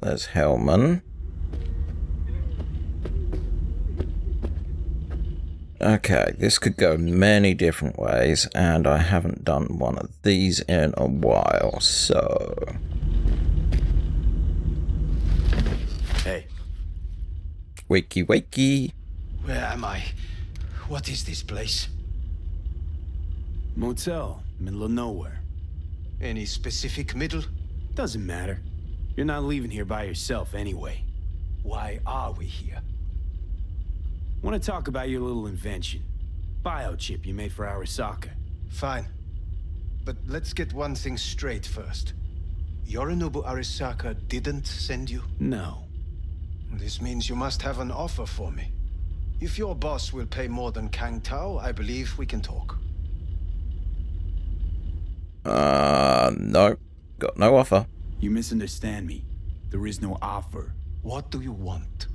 there's Hellman. Okay, this could go many different ways, and I haven't done one of these in a while, so... Hey. Wakey, wakey. Where am I? What is this place? Motel, middle of nowhere. Any specific middle? Doesn't matter. You're not leaving here by yourself anyway. Why are we here? Want to talk about your little invention. Biochip you made for Arasaka. Fine. But let's get one thing straight first. Yorinobu Arasaka didn't send you? No. This means you must have an offer for me. If your boss will pay more than Kang Tao, I believe we can talk. No. Got no offer. You misunderstand me. There is no offer. What do you want?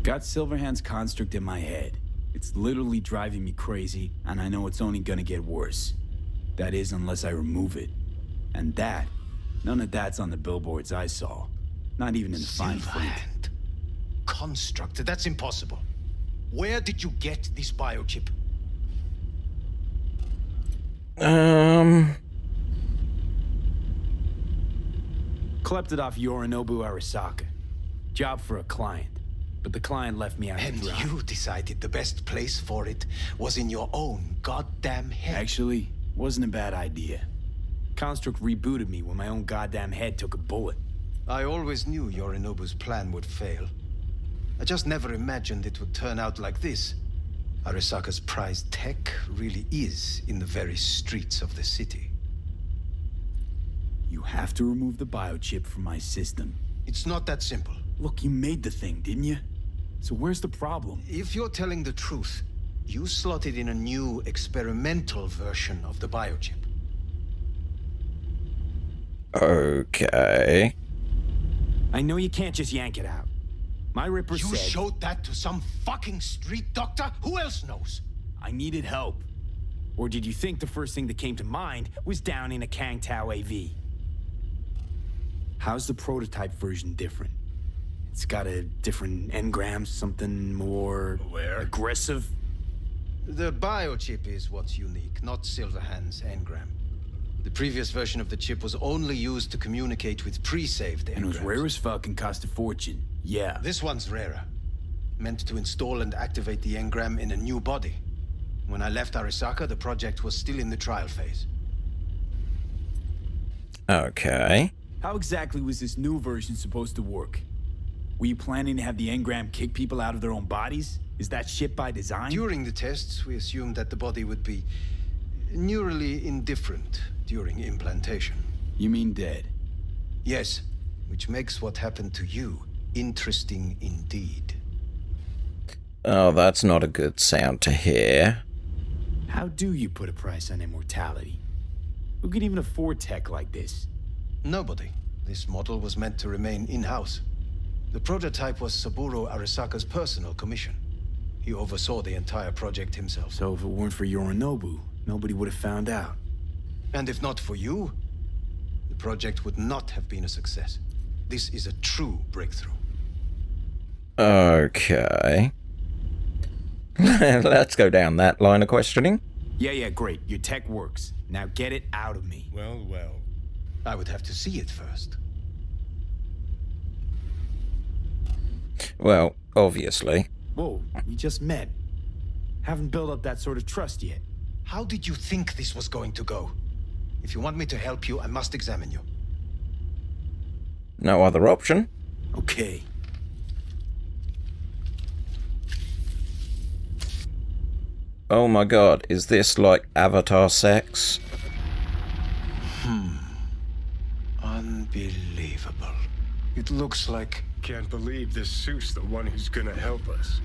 Got Silverhand's construct in my head. It's literally driving me crazy, and I know it's only gonna get worse. That is, unless I remove it. And that, none of that's on the billboards I saw. Not even in the fine print. Construct? That's impossible. Where did you get this biochip? Klept it off Yorinobu Arasaka. Job for a client. But the client left me out to dry. And you decided the best place for it was in your own goddamn head. Actually, wasn't a bad idea. Construct rebooted me when my own goddamn head took a bullet. I always knew Yorinobu's plan would fail. I just never imagined it would turn out like this. Arasaka's prized tech really is in the very streets of the city. You have to remove the biochip from my system. It's not that simple. Look, you made the thing, didn't you? So where's the problem? If you're telling the truth, you slotted in a new experimental version of the biochip. Okay. I know you can't just yank it out. My Ripper said... You showed that to some fucking street doctor? Who else knows? I needed help. Or did you think the first thing that came to mind was down in a Kang Tao AV? How's the prototype version different? It's got a different engram, something more... aggressive? The biochip is what's unique, not Silverhand's engram. The previous version of the chip was only used to communicate with pre-saved engrams. And it was rare as fuck and cost a fortune. Yeah. This one's rarer. Meant to install and activate the engram in a new body. When I left Arasaka, the project was still in the trial phase. Okay. How exactly was this new version supposed to work? Were you planning to have the engram kick people out of their own bodies? Is that shit by design? During the tests, we assumed that the body would be neurally indifferent during implantation. You mean dead? Yes, which makes what happened to you interesting indeed. Oh, that's not a good sound to hear. How do you put a price on immortality? Who can even afford tech like this? Nobody. This model was meant to remain in-house. The prototype was Saburo Arasaka's personal commission. He oversaw the entire project himself. So if it weren't for Yorinobu, nobody would have found out. And if not for you, the project would not have been a success. This is a true breakthrough. Okay. Let's go down that line of questioning. Yeah, great. Your tech works. Now get it out of me. Well. I would have to see it first. Well, obviously. Whoa, we just met. Haven't built up that sort of trust yet. How did you think this was going to go? If you want me to help you, I must examine you. No other option. Okay. Oh my god, is this like Avatar sex? Unbelievable. It looks like... Can't believe this suit's the one who's gonna help us.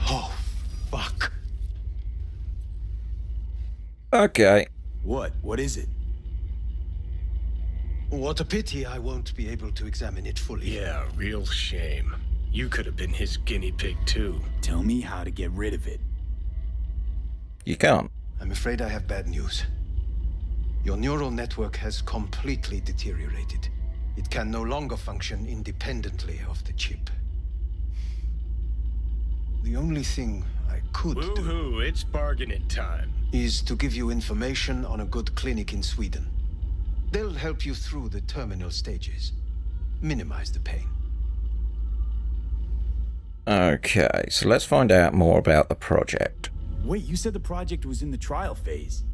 Oh, fuck. Okay. What is it? What a pity I won't be able to examine it fully. Yeah, real shame. You could have been his guinea pig too. Tell me how to get rid of it. You can't. I'm afraid I have bad news. Your neural network has completely deteriorated. It can no longer function independently of the chip. The only thing I could do Woohoo, it's bargaining time. is to give you information on a good clinic in Sweden. They'll help you through the terminal stages. Minimize the pain. Okay, so let's find out more about the project. Wait, you said the project was in the trial phase.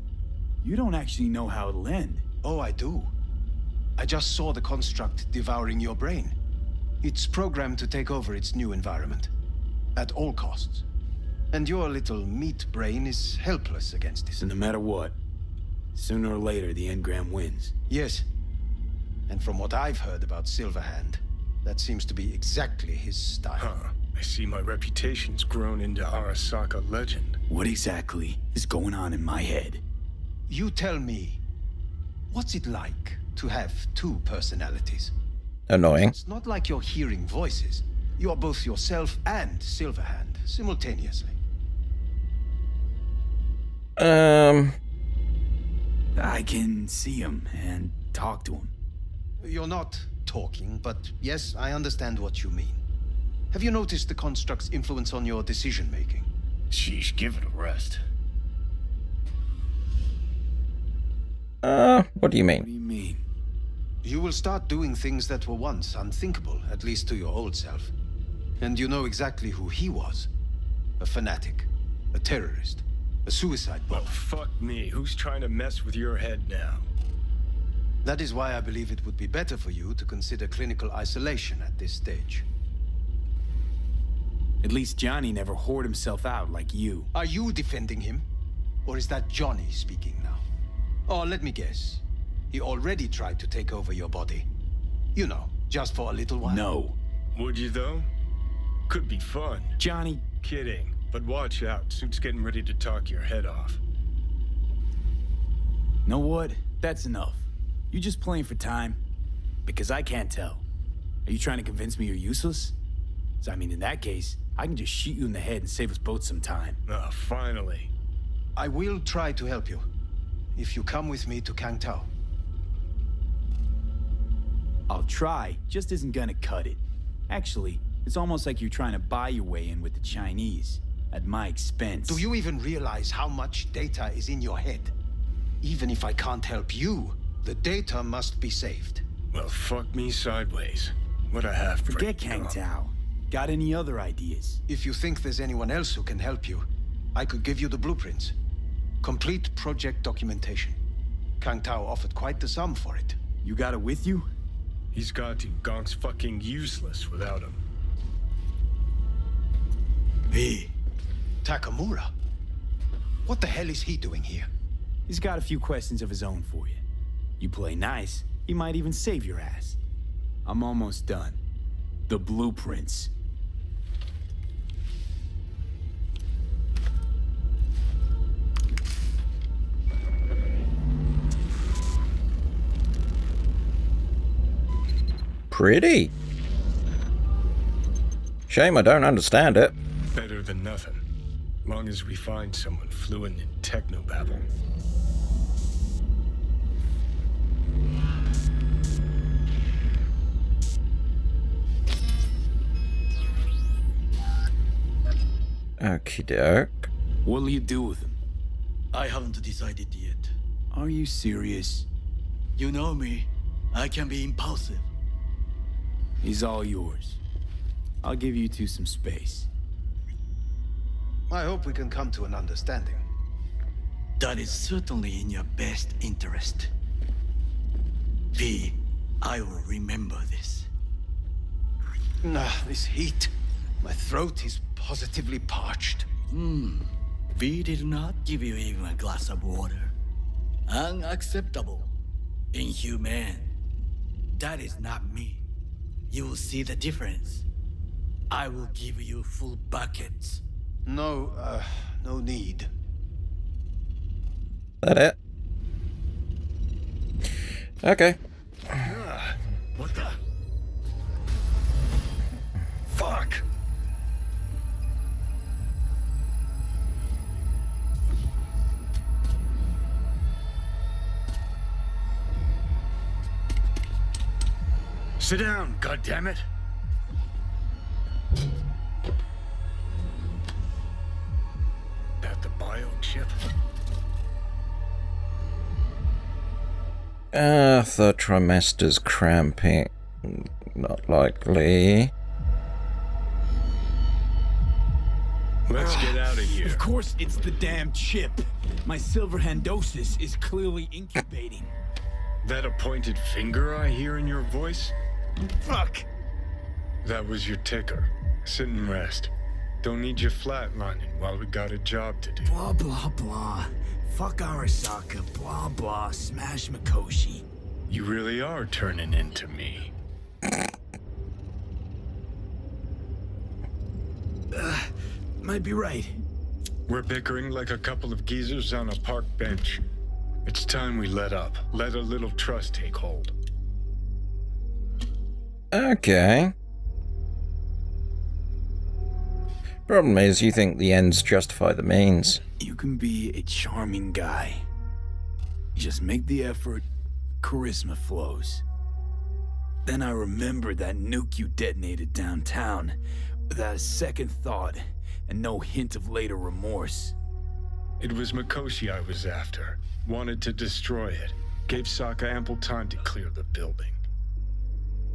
You don't actually know how it'll end. Oh, I do. I just saw the construct devouring your brain. It's programmed to take over its new environment. At all costs. And your little meat brain is helpless against it. So no matter what, sooner or later the engram wins. Yes. And from what I've heard about Silverhand, that seems to be exactly his style. Huh. I see my reputation's grown into Arasaka legend. What exactly is going on in my head? You tell me, what's it like to have two personalities? Annoying. It's not like you're hearing voices. You're both yourself and Silverhand simultaneously. I can see him and talk to him. You're not talking, but yes, I understand what you mean. Have you noticed the construct's influence on your decision-making? Sheesh, give it a rest. What do you What do mean? you mean? You will start doing things that were once unthinkable, at least to your old self. And you know exactly who he was. A fanatic, a terrorist, a suicide Well, bomber. fuck me. Who's trying to mess with your head now? That is why I believe it would be better for you to consider clinical isolation at this stage. At least Johnny never whored himself out like you. Are you defending him? Or is that Johnny speaking now? Oh, let me guess. He already tried to take over your body. You know, just for a little while. No. Would you though? Could be fun. Johnny, Kidding. But watch out. Suit's getting ready to talk your head off. know what? That's enough. You just playing for time? Because I can't tell. Are you trying to convince me you're useless? 'Cause I mean, in that case, I can just shoot you in the head and save us both some time. Ah, finally. I will try to help you. If you come with me to Kangtao. I'll try, just isn't gonna cut it. Actually, it's almost like you're trying to buy your way in with the Chinese, at my expense. Do you even realize how much data is in your head? Even if I can't help you, the data must be saved. Well, fuck me sideways. What I have for Forget Kang Tao. Got any other ideas? If you think there's anyone else who can help you, I could give you the blueprints. Complete project documentation. Kangtao offered quite the sum for it. You got it with you? He's got to. Gonk's fucking useless without him. Hey, Takamura? What the hell is he doing here? He's got a few questions of his own for you. You play nice, he might even save your ass. I'm almost done. The blueprints. Pretty. Shame I don't understand it. Better than nothing. Long as we find someone fluent in technobabble. Okie doke. What'll you do with him? I haven't decided yet. Are you serious? You know me. I can be impulsive. He's all yours. I'll give you two some space. I hope we can come to an understanding. That is certainly in your best interest. V, I will remember this. This heat. My throat is positively parched. V did not give you even a glass of water. Unacceptable. Inhumane. That is not me. You will see the difference. I will give you full buckets. No need. That it? Okay. What the? Fuck! Sit down, goddammit! That the biochip? The trimester's cramping. Not likely. Let's get out of here. Of course it's the damn chip. My silver handosis is clearly incubating. That a pointed finger I hear in your voice? Fuck! That was your ticker. Sit and rest. Don't need you flatlining while we got a job to do. Blah, blah, blah. Fuck Arasaka. Blah, blah. Smash Mikoshi. You really are turning into me. Might be right. We're bickering like a couple of geezers on a park bench. It's time we let up. Let a little trust take hold. Okay. Problem is, you think the ends justify the means. You can be a charming guy. You just make the effort, charisma flows. Then I remembered that nuke you detonated downtown, without a second thought, and no hint of later remorse. It was Mikoshi I was after. Wanted to destroy it. Gave Sokka ample time to clear the building.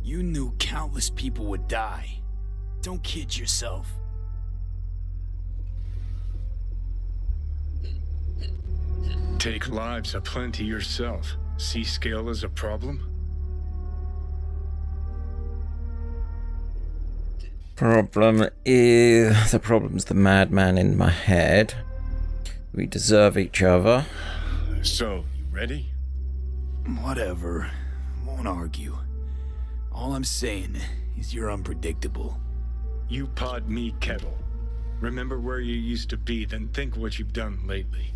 You knew countless people would die. Don't kid yourself. Take lives aplenty yourself. See scale as a problem? The problem's the madman in my head. We deserve each other. So, you ready? Whatever. Won't argue. All I'm saying is you're unpredictable. You pod me kettle. Remember where you used to be, then think what you've done lately.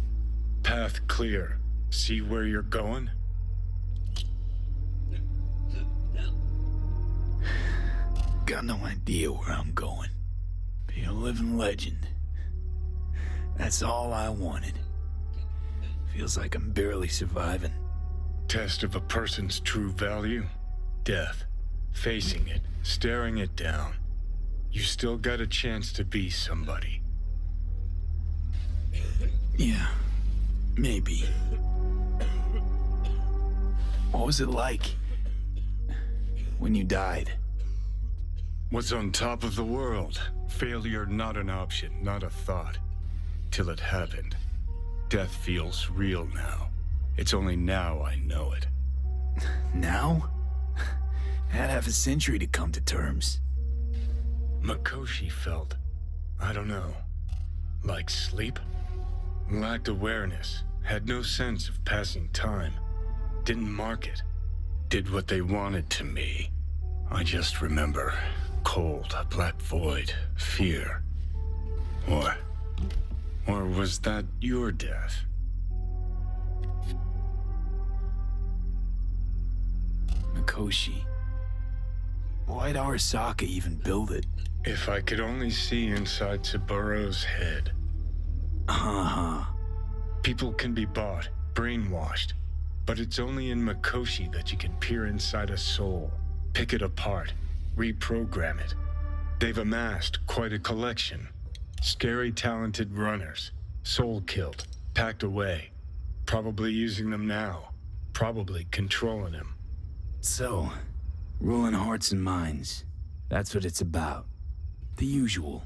Path clear. See where you're going? Got no idea where I'm going. Be a living legend. That's all I wanted. Feels like I'm barely surviving. Test of a person's true value? Death. Facing it, staring it down. You still got a chance to be somebody. Yeah, maybe. What was it like when you died? What's on top of the world? Failure not an option, not a thought. Till it happened. Death feels real now. It's only now I know it. Now? Had half a century to come to terms. Mikoshi felt, I don't know, like sleep? Lacked awareness, had no sense of passing time. Didn't mark it. Did what they wanted to me. I just remember cold, black void, fear. Or was that your death? Mikoshi. Why'd Arasaka even build it? If I could only see inside Saburo's head. People can be bought, brainwashed, but it's only in Mikoshi that you can peer inside a soul, pick it apart, reprogram it. They've amassed quite a collection. Scary, talented runners, soul-killed, packed away. Probably using them now, probably controlling them. So, ruling hearts and minds. That's what it's about. The usual.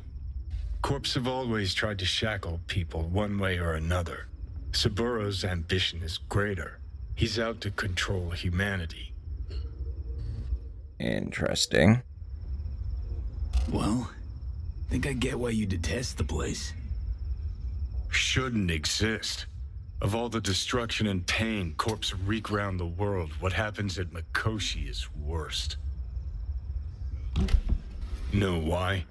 Corps have always tried to shackle people one way or another. Saburo's ambition is greater. He's out to control humanity. Interesting. Well, think I get why you detest the place. Shouldn't exist. Of all the destruction and pain corpse wreak round the world, what happens at Mikoshi is worst. Know why?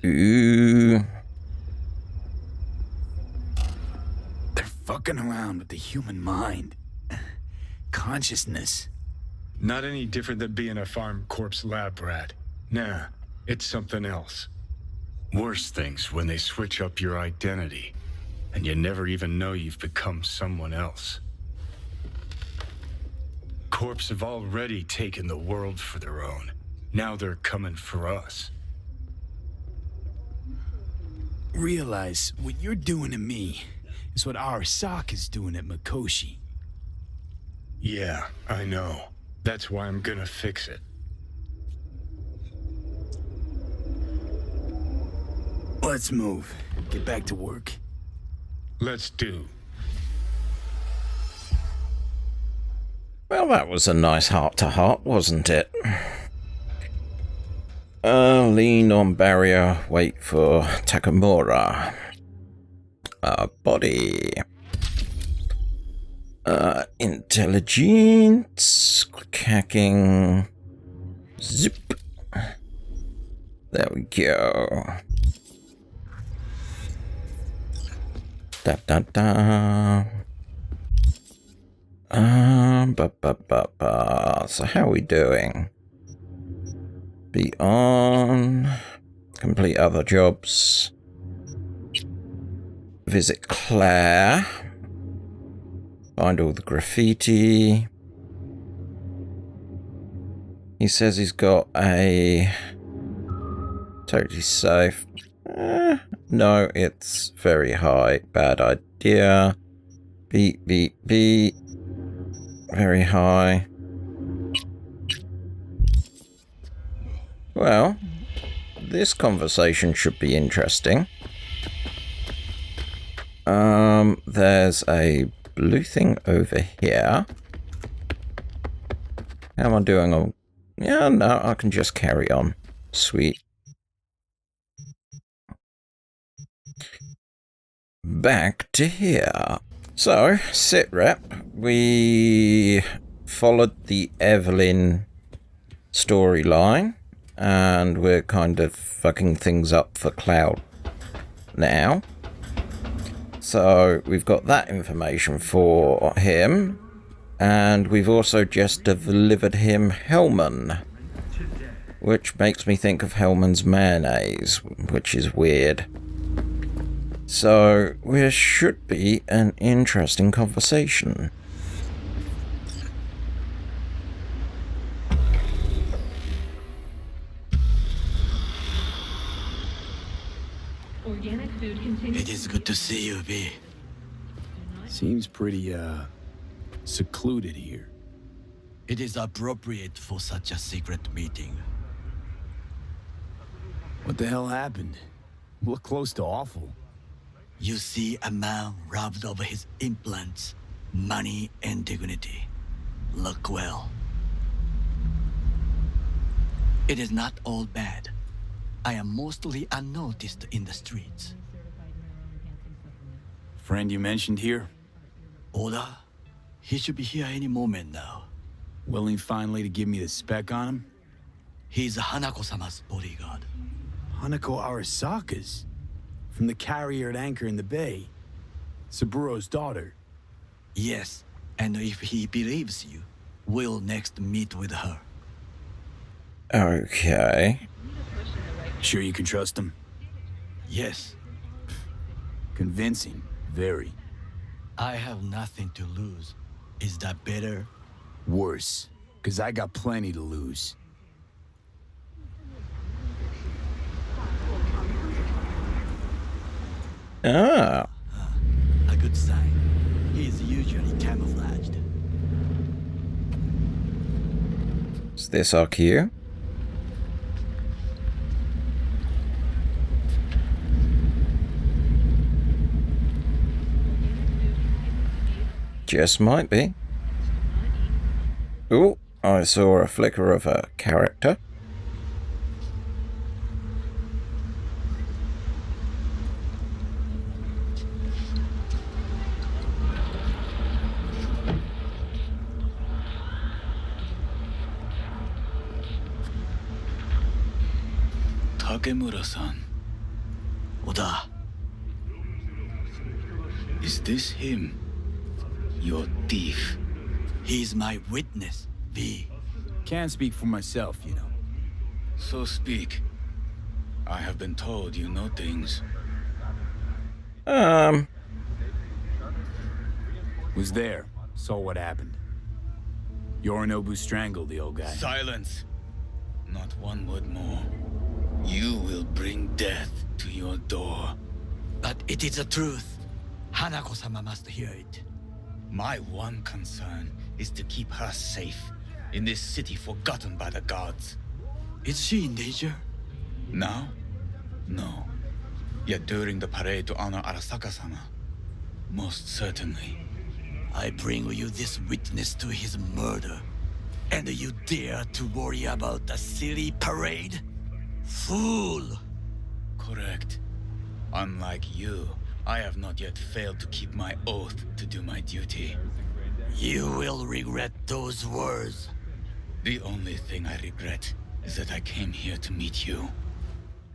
Ooh. They're fucking around with the human mind. Consciousness. Not any different than being a farm corpse lab rat. Nah, it's something else. Worse things when they switch up your identity, and you never even know you've become someone else. Corps have already taken the world for their own. Now they're coming for us. Realize what you're doing to me is what Arasaka's doing at Mikoshi. Yeah, I know. That's why I'm gonna fix it. Let's move. Get back to work. Let's do. Well, that was a nice heart-to-heart, wasn't it? Lean on barrier, wait for Takamura. Body. Intelligence. Hacking. Zip. There we go. Da da da. So how are we doing? Be on. Complete other jobs. Visit Claire. Find all the graffiti. He says he's got a... Totally safe. No, it's very high. Bad idea. Beep, beep, beep. Very high. Well, this conversation should be interesting. There's a blue thing over here. How am I doing? Oh, yeah, no, I can just carry on. Sweet. Back to here. So, sitrep, we followed the Evelyn storyline, and we're kind of fucking things up for Cloud now. So, we've got that information for him, and we've also just delivered him Hellman, which makes me think of Hellman's mayonnaise, which is weird. So, there should be an interesting conversation. Organic food continues. It is good to see you, V. Seems pretty, secluded here. It is appropriate for such a secret meeting. What the hell happened? Look close to awful. You see a man robbed of his implants, money and dignity. Look well. It is not all bad. I am mostly unnoticed in the streets. Friend you mentioned here? Oda? He should be here any moment now. Willing finally to give me the spec on him? He's Hanako-sama's bodyguard. Hanako Arasaka's? From the carrier at anchor in the bay. Saburo's daughter. Yes, and if he believes you, we'll next meet with her. Okay. Sure you can trust him? Yes, Convincing. Very. I have nothing to lose. Is that better? Worse. 'Cause I got plenty to lose. Ah. A good sign. He is usually camouflaged. Is this our cue? Just might be. Ooh, I saw a flicker of a character. Takemura-san. Oda, Is this him? Your thief. he is my witness, V. Can't speak for myself, you know. So speak. I have been told you know things. Was there. Saw what happened. Yorinobu strangled the old guy. Silence! Not one word more. You will bring death to your door. But it is the truth. Hanako-sama must hear it. My one concern is to keep her safe in this city forgotten by the gods. Is she in danger? Now? No. Yet during the parade to honor Arasaka-sama, most certainly. I bring you this witness to his murder, and you dare to worry about the silly parade? Fool! Correct. Unlike you, I have not yet failed to keep my oath to do my duty. You will regret those words. The only thing I regret is that I came here to meet you.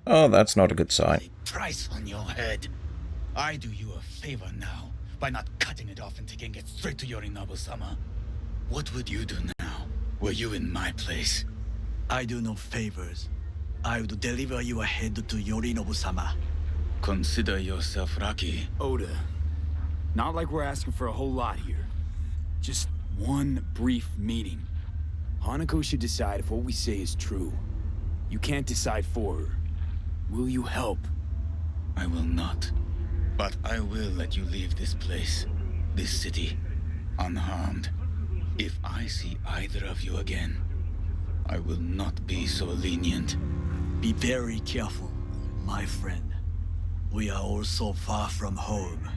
Oh, that's not a good sign. The price on your head. I do you a favor now by not cutting it off and taking it straight to Yorinobu-sama. What would you do now, were you in my place? I do no favors. I would deliver your head to Yorinobu-sama. Consider yourself lucky. Oda, not like we're asking for a whole lot here. Just one brief meeting. Hanako should decide if what we say is true. You can't decide for her. Will you help? I will not. But I will let you leave this place, this city, unharmed. If I see either of you again, I will not be so lenient. Be very careful, my friend. We are all so far from home.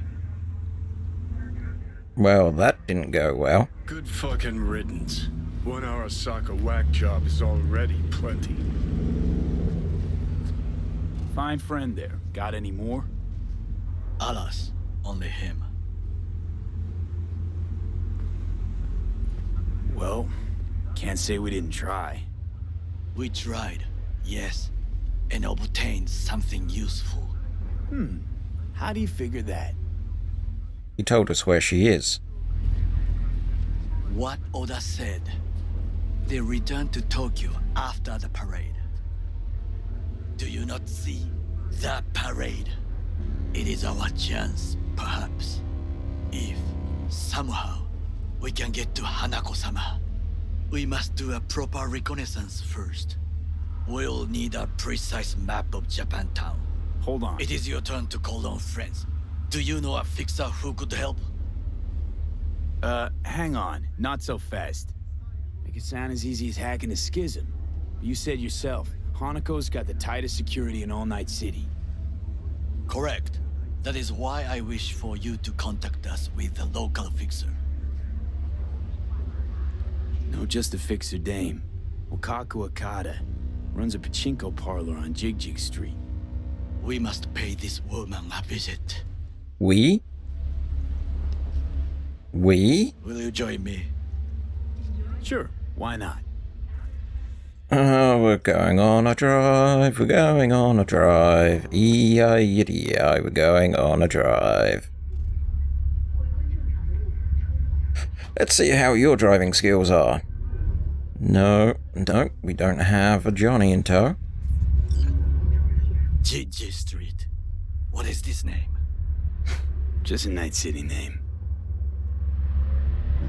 Well, that didn't go well. Good fucking riddance. 1 Arasaka whack job is already plenty. Fine friend there. Got any more? Alas, only him. Well, can't say we didn't try. We tried, yes, and obtained something useful. How do you figure that? He told us where she is. What Oda said. They returned to Tokyo after the parade. Do you not see the parade? It is our chance, perhaps. If, somehow, we can get to Hanako-sama, we must do a proper reconnaissance first. We'll need a precise map of Japantown. Hold on. It is your turn to call on friends. Do you know a fixer who could help? Hang on. Not so fast. Make it sound as easy as hacking a schism. You said yourself, Hanako's got the tightest security in all Night City. Correct. That is why I wish for you to contact us with the local fixer. No, just a fixer dame. Wakaku Akata. Runs a pachinko parlor on Jig Street. We must pay this woman a visit. We? We? Will you join me? Sure, why not? Oh, we're going on a drive, we're going on a drive. E-I-E-I, we're going on a drive. Let's see how your driving skills are. No, we don't have a Johnny in tow. Jig Street. What is this name? Just a Night City name.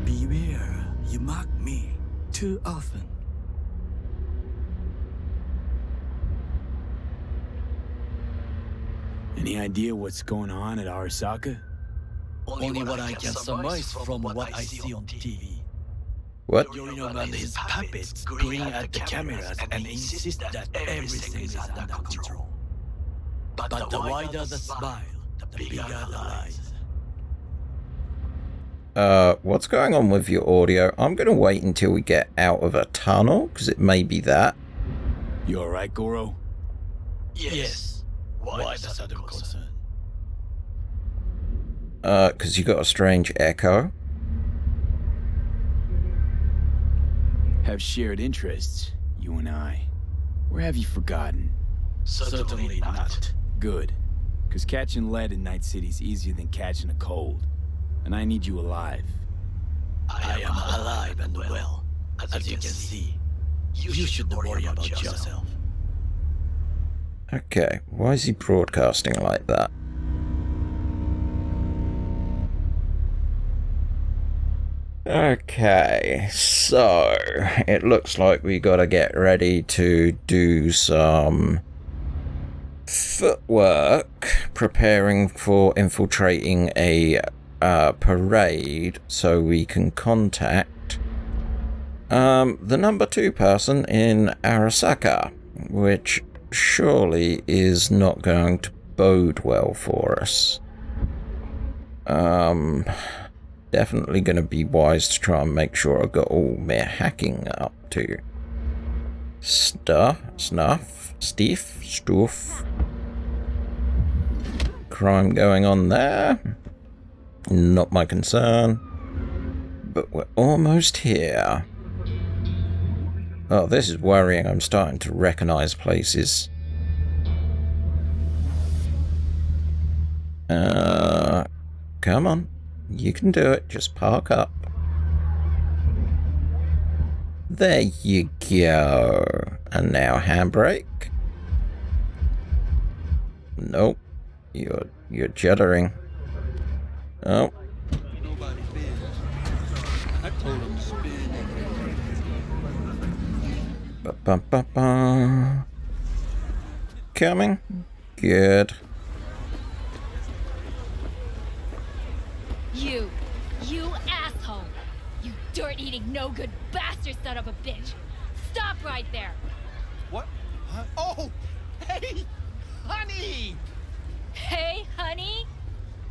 Beware, you mock me too often. Any idea what's going on at Arasaka? Only what I can surmise from what I see on TV. What? Yorinobu and his puppets grin at the cameras and insist that everything is under control. But the wider the smile, the bigger the lies. What's going on with your audio? I'm gonna wait until we get out of a tunnel, because it may be that. You alright, Goro? Yes. Why the sudden concern? Because you got a strange echo. Have shared interests, you and I. Or have you forgotten? Certainly not. Good. Because catching lead in Night City's easier than catching a cold. And I need you alive. I am alive and well, as you can see. You should worry about yourself. Okay, why is he broadcasting like that? Okay, so it looks like we gotta get ready to do some footwork, preparing for infiltrating a parade so we can contact the number 2 person in Arasaka, which surely is not going to bode well for us. Definitely going to be wise to try and make sure I've got all my hacking up to stuff. Crime going on there. Not my concern. But we're almost here. Oh, this is worrying. I'm starting to recognize places. Come on. You can do it. Just park up. There you go. And now handbrake. Nope. You're juddering. Oh. Ba-ba-ba-ba. Coming. Good. You asshole! You dirt-eating, no-good bastard son of a bitch! Stop right there! What? Huh? Oh! Hey! Honey! Hey, honey?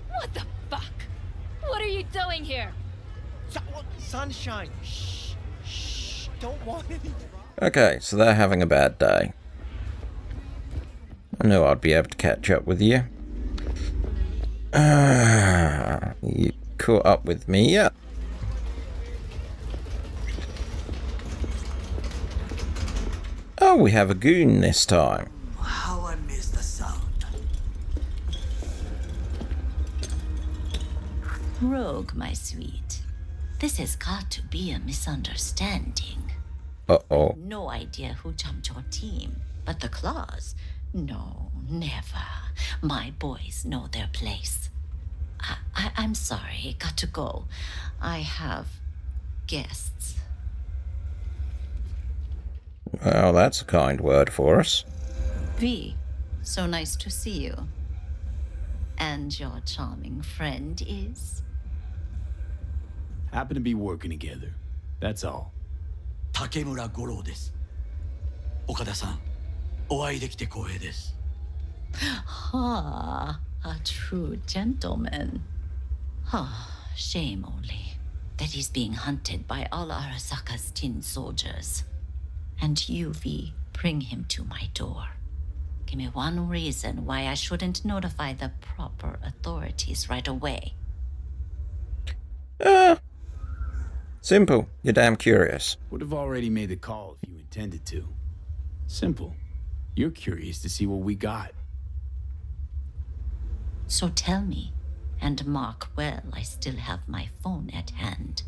What the fuck? What are you doing here? Sunshine! Shh! Shh! Don't want any... Okay, so they're having a bad day. I knew I'd be able to catch up with you. You caught up with me yet? Oh, we have a goon this time. How I miss the sound. Rogue, my sweet. This has got to be a misunderstanding. Uh-oh. No idea who jumped your team, but the claws? No, never. My boys know their place. I'm sorry, got to go. I have guests. Well, that's a kind word for us. V, so nice to see you. And your charming friend is? Happen to be working together. That's all. Takemura Goro です。岡田さん、お会いできて光栄です。Ah, a true gentleman. Ah, shame only that he's being hunted by all Arasaka's tin soldiers. And you, V, bring him to my door. Give me one reason why I shouldn't notify the proper authorities right away. Simple. You're damn curious. Would have already made the call if you intended to. Simple. You're curious to see what we got. So tell me, and mark well I still have my phone at hand.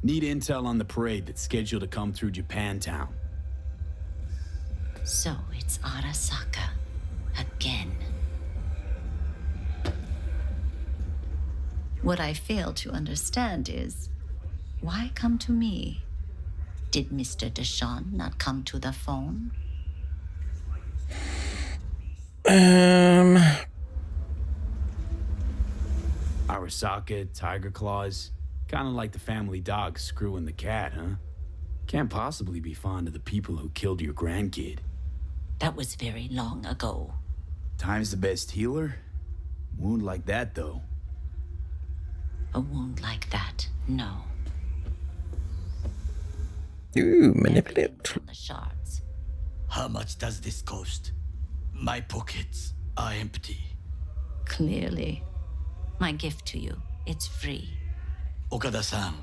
Need intel on the parade that's scheduled to come through Japantown. So it's Arasaka again. What I fail to understand is, why come to me? Did Mr. Deshawn not come to the phone? Arasaka, Tiger Claws. Kind of like the family dog screwing the cat, huh? Can't possibly be fond of the people who killed your grandkid. That was very long ago. Time's the best healer? Wound like that, though. A wound like that, no. Ooh, manipulate. From the shards. How much does this cost? My pockets are empty. Clearly. My gift to you, it's free. Okada-san,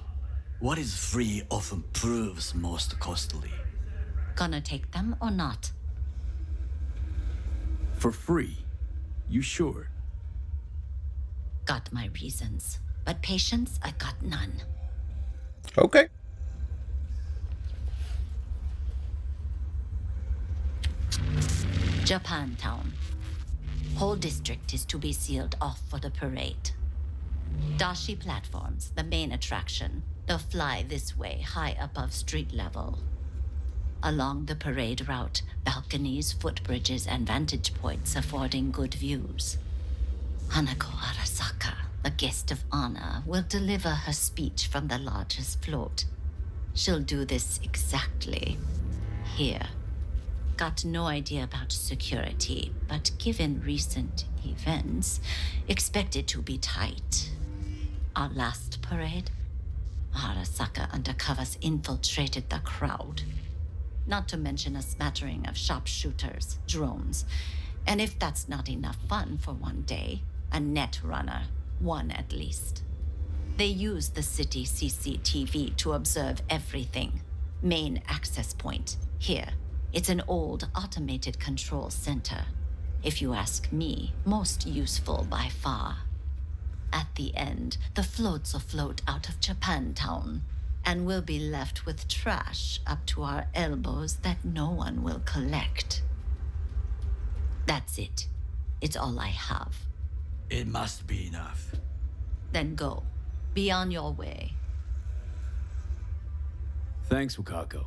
what is free often proves most costly. Gonna take them or not? For free? You sure? Got my reasons. But patience, I got none. Okay. Japantown. Whole district is to be sealed off for the parade. Dashi platforms, the main attraction. They'll fly this way, high above street level. Along the parade route, balconies, footbridges, and vantage points affording good views. Hanako Arasaka, the guest of honor, will deliver her speech from the largest float. She'll do this exactly here. Got no idea about security, but given recent events, expect it to be tight. Our last parade, Arasaka undercovers infiltrated the crowd. Not to mention a smattering of sharpshooters, drones, and if that's not enough fun for one day, a net runner, one at least. They use the city CCTV to observe everything. Main access point, here. It's an old automated control center. If you ask me, most useful by far. At the end, the floats will float out of Japantown, and we'll be left with trash up to our elbows that no one will collect. That's it. It's all I have. It must be enough. Then go. Be on your way. Thanks, Wakako.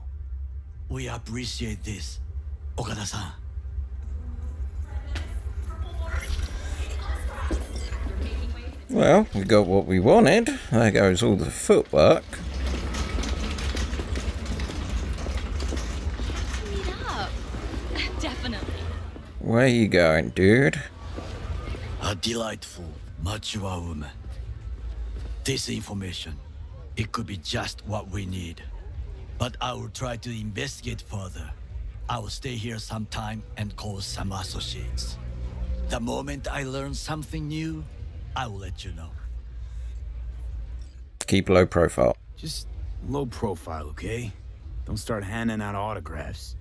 We appreciate this, Okada-san. Well, we got what we wanted. There goes all the footwork. Meet up. Definitely. Where you going, dude? A delightful, mature woman. This information, it could be just what we need. But I will try to investigate further. I will stay here some time and call some associates. The moment I learn something new, I will let you know. Keep low profile. Just low profile, okay? Don't start handing out autographs.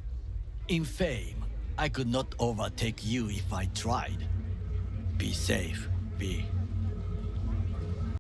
In fame, I could not overtake you if I tried. Be safe, V.